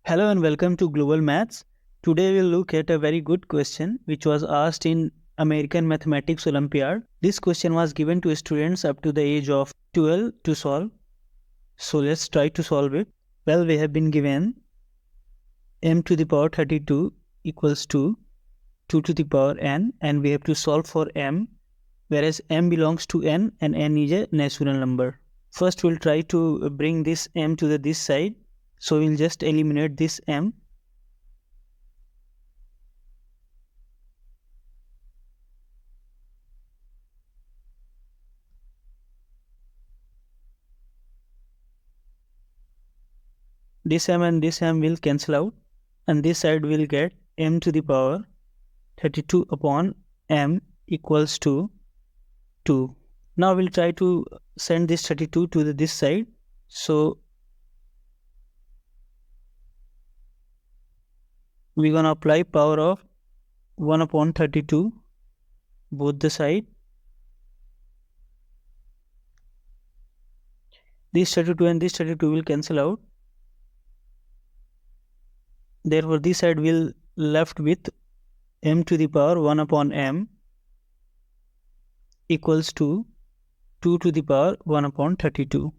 Hello and welcome to Global Maths. Today we'll look at a very good question which was asked in American Mathematics Olympiad. This question was given to students up to the age of 12 to solve. So let's try to solve it. Well, we have been given m to the power 32 equals to 2 to the power n, and we have to solve for m, whereas m belongs to n and n is a natural number. First we'll try to bring this m to this side. So we'll just eliminate this m. This m and this m will cancel out, and this side will get m to the power 32 upon m equals to 2. Now we'll try to send this 32 to this side. So we're gonna apply power of 1 upon 32 both the side. This 32 and this 32 will cancel out. Therefore this side will left with m to the power 1 upon m equals to 2 to the power 1 upon 32.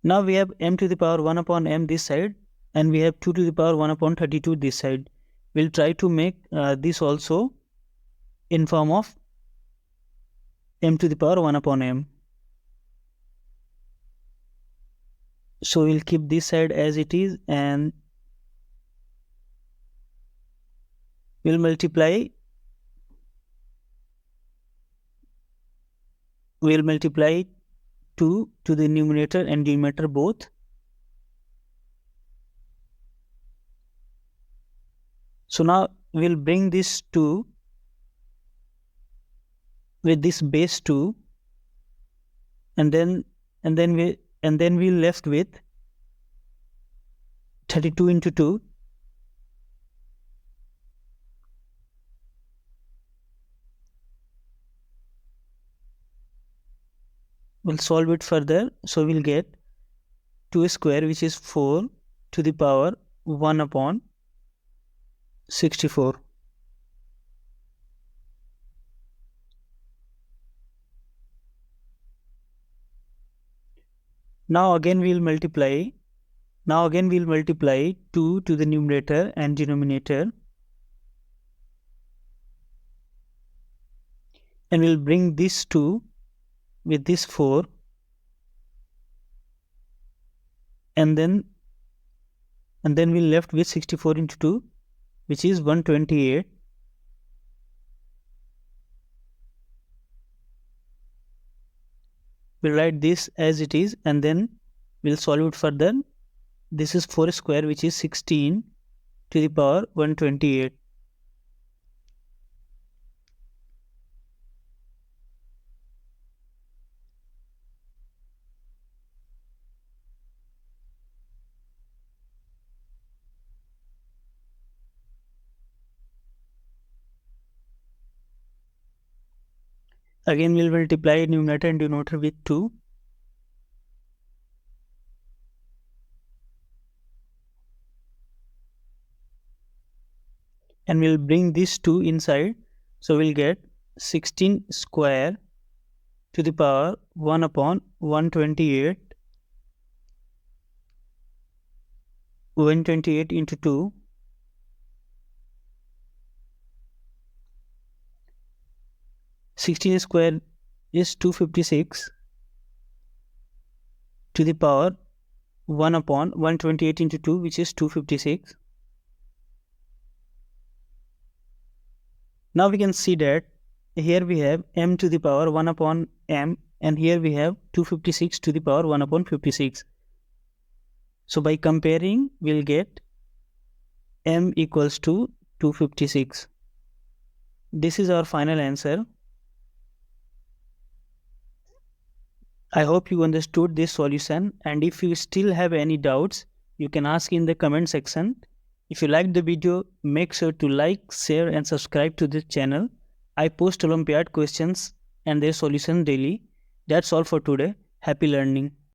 Now we have m to the power 1 upon m this side, and we have 2 to the power 1 upon 32 this side. We'll try to make this also in form of m to the power 1 upon m. So we'll keep this side as it is, and we'll multiply 2 to the numerator and denominator both. So now we'll bring this 2 with this base 2, and then we'll left with 32 into 2. We'll solve it further. So we'll get 2 square, which is 4 to the power 1 upon 64. Now again we'll multiply 2 to the numerator and denominator, and we'll bring this 2 with this 4, and then we'll left with 64 into 2, which is 128. We'll write this as it is, and then we'll solve it further. This is 4 square, which is 16 to the power 128. Again we'll multiply numerator and denominator with 2. And we'll bring this 2 inside. So we'll get 16 square to the power 1 upon 128. 128 into 2. Sixteen square is 256 to the power 1 upon 128 into 2, which is 256. Now we can see that here we have m to the power 1 upon m, and here we have 256 to the power 1 upon 56. So by comparing, we'll get m equals to 256. This is our final answer. I hope you understood this solution, and if you still have any doubts, you can ask in the comment section. If you liked the video, make sure to like, share and subscribe to this channel. I post Olympiad questions and their solutions daily. That's all for today. Happy learning.